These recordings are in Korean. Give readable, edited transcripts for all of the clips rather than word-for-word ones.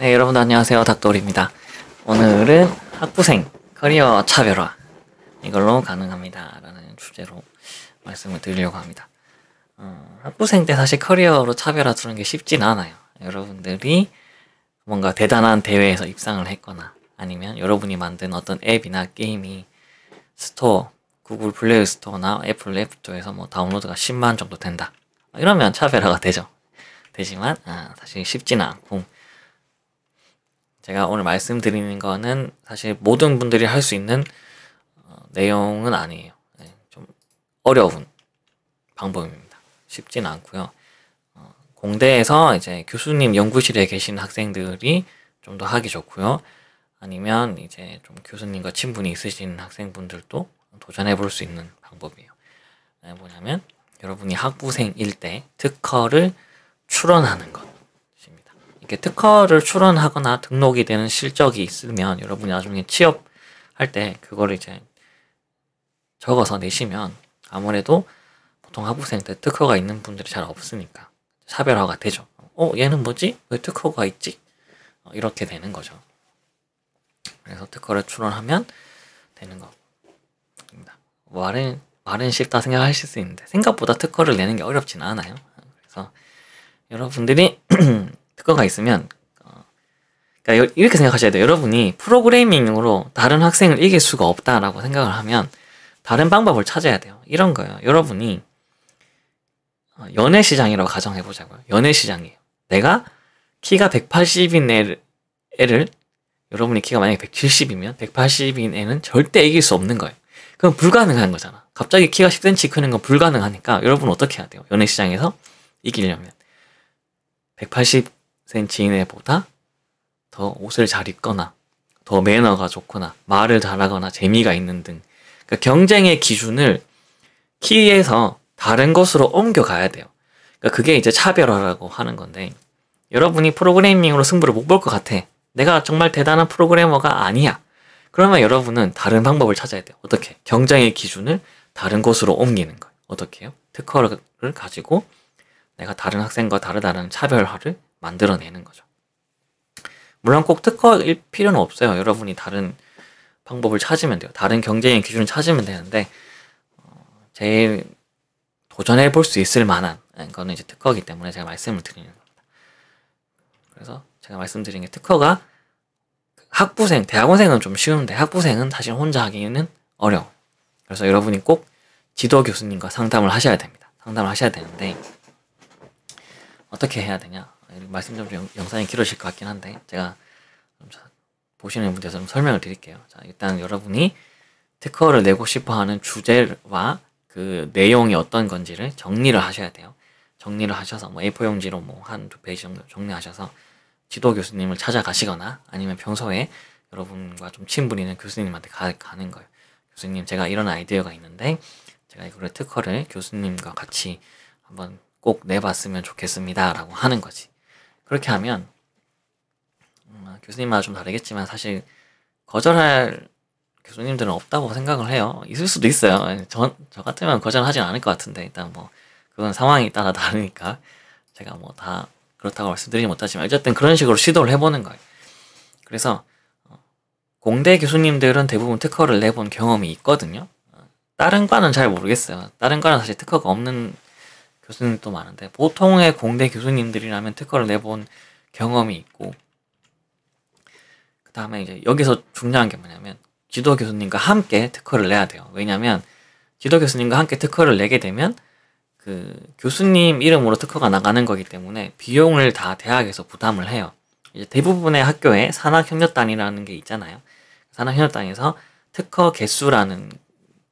네, 여러분 안녕하세요. 닥돌입니다. 오늘은 학부생 커리어 차별화 이걸로 가능합니다 라는 주제로 말씀을 드리려고 합니다. 학부생 때 사실 커리어로 차별화 두는 게 쉽진 않아요. 여러분들이 뭔가 대단한 대회에서 입상을 했거나 아니면 여러분이 만든 어떤 앱이나 게임이 스토어, 구글 플레이 스토어나 애플 앱스토어에서 뭐 다운로드가 10만 정도 된다. 이러면 차별화가 되지만 사실 쉽지는 않고, 제가 오늘 말씀드리는 거는 사실 모든 분들이 할 수 있는 내용은 아니에요. 좀 어려운 방법입니다. 쉽지는 않고요. 공대에서 이제 교수님 연구실에 계신 학생들이 좀 더 하기 좋고요. 아니면 이제 좀 교수님과 친분이 있으신 학생분들도 도전해 볼 수 있는 방법이에요. 뭐냐면 여러분이 학부생일 때 특허를 출원하는 것입니다. 이렇게 특허를 출원하거나 등록이 되는 실적이 있으면 여러분이 나중에 취업할 때 그거를 이제 적어서 내시면 아무래도 보통 학부생 때 특허가 있는 분들이 잘 없으니까 차별화가 되죠. 얘는 뭐지? 왜 특허가 있지? 이렇게 되는 거죠. 그래서 특허를 출원하면 되는 겁니다. 말은 쉽다 생각하실 수 있는데 생각보다 특허를 내는 게 어렵지는 않아요. 그래서 여러분들이 특허가 있으면 그러니까 이렇게 생각하셔야 돼요. 여러분이 프로그래밍으로 다른 학생을 이길 수가 없다라고 생각을 하면 다른 방법을 찾아야 돼요. 이런 거예요. 여러분이 연애시장이라고 가정해보자고요. 연애시장이에요. 내가 키가 180인 애를 여러분이 키가 만약에 170이면 180인 애는 절대 이길 수 없는 거예요. 그럼 불가능한 거잖아. 갑자기 키가 10cm 크는 건 불가능하니까 여러분 어떻게 해야 돼요? 연애시장에서 이기려면 180cm인 애보다 더 옷을 잘 입거나 더 매너가 좋거나 말을 잘하거나 재미가 있는 등, 그러니까 경쟁의 기준을 키에서 다른 것으로 옮겨가야 돼요. 그러니까 그게 이제 차별화라고 하는 건데, 여러분이 프로그래밍으로 승부를 못 볼 것 같아. 내가 정말 대단한 프로그래머가 아니야. 그러면 여러분은 다른 방법을 찾아야 돼요. 어떻게? 경쟁의 기준을 다른 곳으로 옮기는 거예요. 어떻게 해요? 특허를 가지고 내가 다른 학생과 다르다는 차별화를 만들어내는 거죠. 물론 꼭 특허일 필요는 없어요. 여러분이 다른 방법을 찾으면 돼요. 다른 경쟁의 기준을 찾으면 되는데, 제일 도전해 볼 수 있을 만한 거는 이제 특허이기 때문에 제가 말씀을 드리는 겁니다. 그래서 제가 말씀드린 게, 특허가 학부생, 대학원생은 좀 쉬운데 학부생은 사실 혼자 하기는 어려워요. 그래서 여러분이 꼭 지도 교수님과 상담을 하셔야 됩니다. 상담을 하셔야 되는데 어떻게 해야 되냐? 말씀 좀 영상이 길어질 것 같긴 한데 제가 보시는 분께서 좀 설명을 드릴게요. 자, 일단 여러분이 특허를 내고 싶어하는 주제와 그 내용이 어떤 건지를 정리를 하셔야 돼요. 정리를 하셔서 뭐 A4 용지로 뭐 한두 페이지 정도 정리하셔서 지도 교수님을 찾아가시거나 아니면 평소에 여러분과 좀 친분 있는 교수님한테 가는 거예요. 교수님, 제가 이런 아이디어가 있는데 제가 이거를 특허를 교수님과 같이 한번 꼭 내봤으면 좋겠습니다 라고 하는 거지. 그렇게 하면 교수님마다 좀 다르겠지만 사실 거절할 교수님들은 없다고 생각을 해요. 있을 수도 있어요. 저 같으면 거절하진 않을 것 같은데, 일단 뭐 그건 상황에 따라 다르니까 제가 뭐 다 그렇다고 말씀드리지 못하지만 어쨌든 그런 식으로 시도를 해보는 거예요. 그래서 공대 교수님들은 대부분 특허를 내본 경험이 있거든요. 다른 과는 잘 모르겠어요. 다른 과는 사실 특허가 없는 교수님도 많은데 보통의 공대 교수님들이라면 특허를 내본 경험이 있고, 그 다음에 이제 여기서 중요한 게 뭐냐면 지도 교수님과 함께 특허를 내야 돼요. 왜냐면 지도 교수님과 함께 특허를 내게 되면 그 교수님 이름으로 특허가 나가는 거기 때문에 비용을 다 대학에서 부담을 해요. 이제 대부분의 학교에 산학협력단이라는 게 있잖아요. 산학협력단에서 특허 개수라는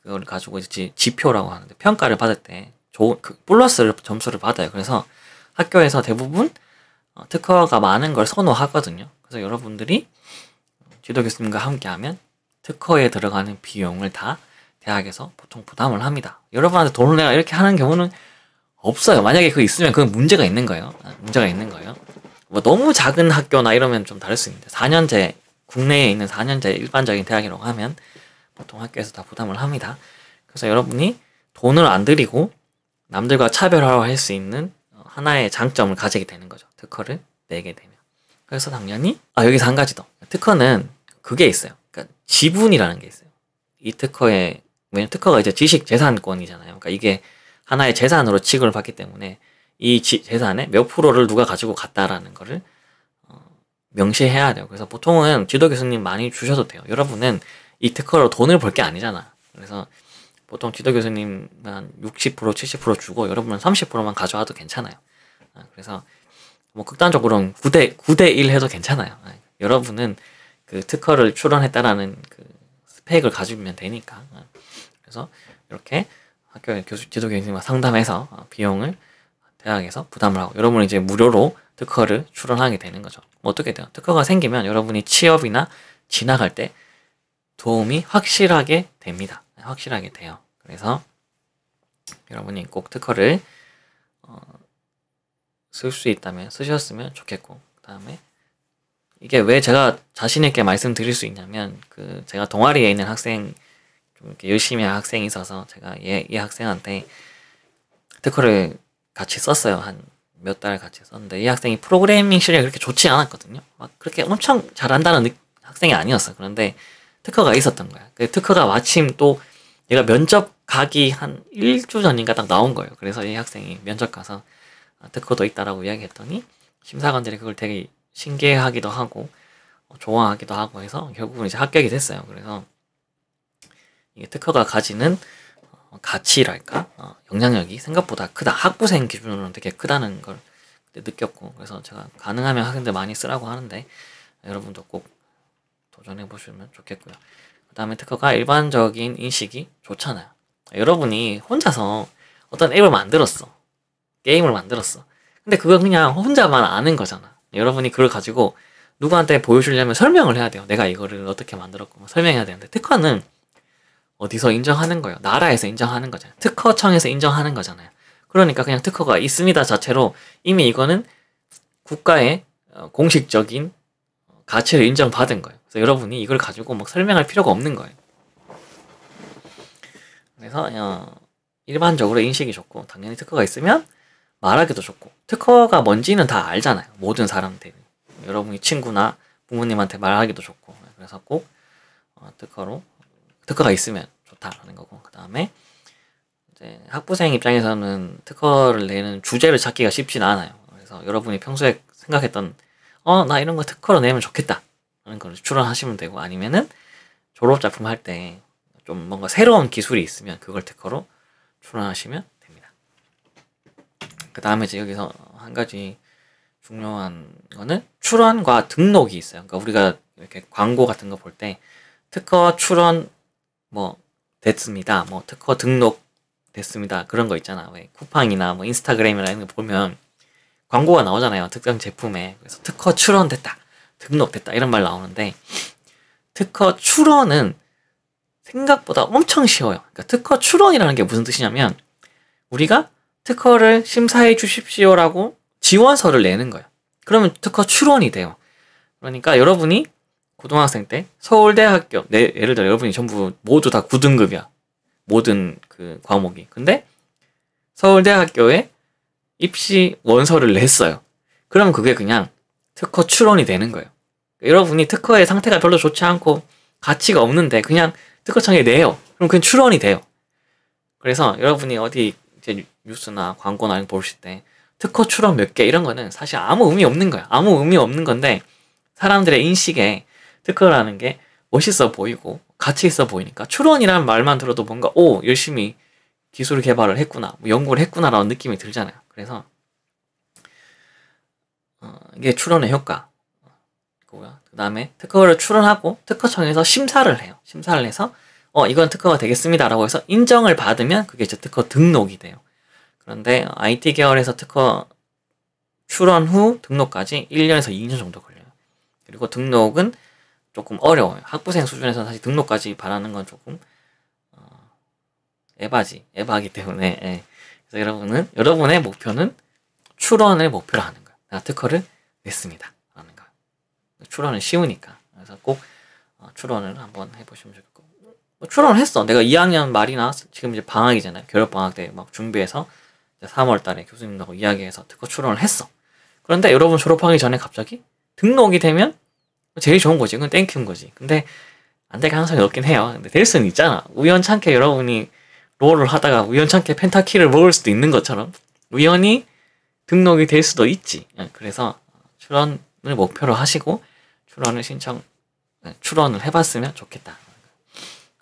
그걸 가지고 이제 지표라고 하는데, 평가를 받을 때 좋은 플러스 점수를 받아요. 그래서 학교에서 대부분 특허가 많은 걸 선호하거든요. 그래서 여러분들이 지도 교수님과 함께 하면 특허에 들어가는 비용을 다 대학에서 보통 부담을 합니다. 여러분한테 돈을 내가 이렇게 하는 경우는 없어요. 만약에 그거 있으면 그건 문제가 있는 거예요. 문제가 있는 거예요. 뭐 너무 작은 학교나 이러면 좀 다를 수 있는데 4년제, 국내에 있는 4년제 일반적인 대학이라고 하면 보통 학교에서 다 부담을 합니다. 그래서 여러분이 돈을 안 들이고 남들과 차별화할 수 있는 하나의 장점을 가지게 되는 거죠. 특허를 내게 되면. 그래서 당연히 여기서 한 가지 더. 특허는 그게 있어요. 그러니까 지분이라는 게 있어요. 이 특허에 왜냐면 특허가 이제 지식 재산권이잖아요. 그러니까 이게 하나의 재산으로 취급을 받기 때문에 이 재산의 몇 프로를 누가 가지고 갔다라는 거를 명시해야 돼요. 그래서 보통은 지도 교수님 많이 주셔도 돼요. 여러분은 이 특허로 돈을 벌 게 아니잖아. 그래서 보통 지도 교수님 한 60%, 70% 주고 여러분은 30%만 가져와도 괜찮아요. 그래서 뭐 극단적으로는 9대 1 해도 괜찮아요. 여러분은 그 특허를 출원했다라는 그 스펙을 가지면 되니까. 그래서 이렇게 학교의 지도 교수님과 상담해서 비용을 대학에서 부담을 하고 여러분은 이제 무료로 특허를 출원하게 되는 거죠. 뭐 어떻게 돼요? 특허가 생기면 여러분이 취업이나 진학할 때 도움이 확실하게 됩니다. 확실하게 돼요. 그래서 여러분이 꼭 특허를 쓸 수 있다면 쓰셨으면 좋겠고, 그 다음에 이게 왜 제가 자신 있게 말씀드릴 수 있냐면 그 제가 동아리에 있는 학생 좀 이렇게 열심히 한 학생이 있어서 제가 이 학생한테 특허를 같이 썼어요. 한 몇 달 같이 썼는데 이 학생이 프로그래밍 실력이 그렇게 좋지 않았거든요. 막 그렇게 엄청 잘한다는 학생이 아니었어. 그런데 특허가 있었던 거야. 그 특허가 마침 또 얘가 면접 가기 한 1주 전인가 딱 나온 거예요. 그래서 이 학생이 면접 가서 특허도 있다라고 이야기했더니 심사관들이 그걸 되게 신기해하기도 하고 좋아하기도 하고 해서 결국은 이제 합격이 됐어요. 그래서 이게 특허가 가지는 가치랄까 영향력이 생각보다 크다. 학부생 기준으로는 되게 크다는 걸 그때 느꼈고, 그래서 제가 가능하면 학생들 많이 쓰라고 하는데 여러분도 꼭 도전해 보시면 좋겠고요. 그 다음에 특허가 일반적인 인식이 좋잖아요. 여러분이 혼자서 어떤 앱을 만들었어. 게임을 만들었어. 근데 그건 그냥 혼자만 아는 거잖아. 여러분이 그걸 가지고 누구한테 보여주려면 설명을 해야 돼요. 내가 이거를 어떻게 만들었고 설명해야 되는데 특허는 어디서 인정하는 거예요? 나라에서 인정하는 거잖아요. 특허청에서 인정하는 거잖아요. 그러니까 그냥 특허가 있습니다 자체로 이미 이거는 국가의 공식적인 가치를 인정받은 거예요. 그래서 여러분이 이걸 가지고 막 설명할 필요가 없는 거예요. 그래서 일반적으로 인식이 좋고 당연히 특허가 있으면 말하기도 좋고, 특허가 뭔지는 다 알잖아요. 모든 사람들이. 여러분이 친구나 부모님한테 말하기도 좋고. 그래서 꼭 특허가 있으면 좋다라는 거고, 그 다음에 이제 학부생 입장에서는 특허를 내는 주제를 찾기가 쉽진 않아요. 그래서 여러분이 평소에 생각했던 나 이런 거 특허로 내면 좋겠다 하는 걸 출원하시면 되고, 아니면은 졸업작품 할 때 좀 뭔가 새로운 기술이 있으면 그걸 특허로 출원하시면 됩니다. 그 다음에 이제 여기서 한 가지 중요한 거는 출원과 등록이 있어요. 그러니까 우리가 이렇게 광고 같은 거 볼 때 특허 출원 뭐 됐습니다, 뭐 특허 등록 됐습니다, 그런 거 있잖아. 왜 쿠팡이나 뭐 인스타그램이나 이런 거 보면 광고가 나오잖아요. 특정 제품에. 그래서 특허 출원됐다, 등록됐다 이런 말 나오는데 특허 출원은 생각보다 엄청 쉬워요. 그러니까 특허 출원이라는 게 무슨 뜻이냐면 우리가 특허를 심사해 주십시오라고 지원서를 내는 거예요. 그러면 특허 출원이 돼요. 그러니까 여러분이 고등학생 때 서울대학교, 예를 들어 여러분이 전부 모두 다 9등급이야. 모든 그 과목이. 근데 서울대학교에 입시 원서를 냈어요. 그러면 그게 그냥 특허 출원이 되는 거예요. 여러분이 특허의 상태가 별로 좋지 않고 가치가 없는데 그냥 특허청에 내요. 그럼 그냥 출원이 돼요. 그래서 여러분이 어디 이제 뉴스나 광고나 이런 거 보실 때 특허 출원 몇 개 이런 거는 사실 아무 의미 없는 거야. 아무 의미 없는 건데 사람들의 인식에 특허라는 게 멋있어 보이고 가치 있어 보이니까 출원이라는 말만 들어도 뭔가 열심히 기술 개발을 했구나, 뭐 연구를 했구나라는 느낌이 들잖아요. 그래서 이게 출원의 효과. 그 다음에 특허를 출원하고 특허청에서 심사를 해요. 심사를 해서 이건 특허가 되겠습니다라고 해서 인정을 받으면 그게 이제 특허 등록이 돼요. 그런데 IT 계열에서 특허 출원 후 등록까지 1년에서 2년 정도 걸려요. 그리고 등록은 조금 어려워요. 학부생 수준에서 사실 등록까지 바라는 건 조금 에바기 때문에. 예. 그래서 여러분의 목표는 출원을 목표로 하는 거예요. 내가 특허를 냈습니다 라는 거예요. 출원은 쉬우니까. 그래서 꼭 출원을 한번 해보시면 좋겠고, 출원을 했어. 내가 2학년 말이나 지금 이제 방학이잖아요. 겨울방학 때 막 준비해서 3월 달에 교수님하고 이야기해서 특허 출원을 했어. 그런데 여러분 졸업하기 전에 갑자기 등록이 되면 제일 좋은 거지. 그건 땡큐인 거지. 근데 안 될 가능성이 높긴 해요. 근데 될 수는 있잖아. 우연찮게 여러분이 롤을 하다가 우연찮게 펜타키를 먹을 수도 있는 것처럼 우연히 등록이 될 수도 있지. 그래서 출원을 목표로 하시고 출원을 해봤으면 좋겠다.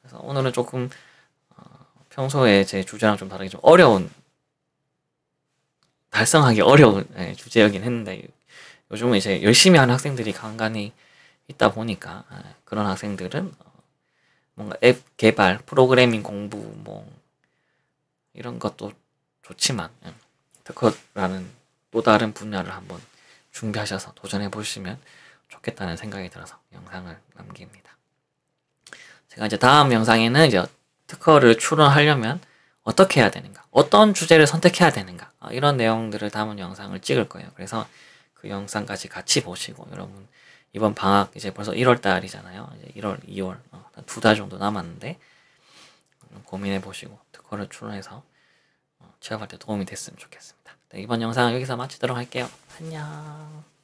그래서 오늘은 조금 평소에 제 주제랑 좀 다르게 좀 달성하기 어려운 주제이긴 했는데 요즘은 이제 열심히 하는 학생들이 간간히 있다 보니까 그런 학생들은 뭔가 앱 개발, 프로그래밍 공부 뭐 이런 것도 좋지만 특허라는 또 다른 분야를 한번 준비하셔서 도전해 보시면 좋겠다는 생각이 들어서 영상을 남깁니다. 제가 이제 다음 영상에는 이제 특허를 출원하려면 어떻게 해야 되는가, 어떤 주제를 선택해야 되는가, 이런 내용들을 담은 영상을 찍을 거예요. 그래서 그 영상까지 같이 보시고 여러분 이번 방학 이제 벌써 1월 달이잖아요. 이제 1월, 2월 2달 정도 남았는데 고민해 보시고 특허를 출원해서 취업할 때 도움이 됐으면 좋겠습니다. 네, 이번 영상은 여기서 마치도록 할게요. 안녕.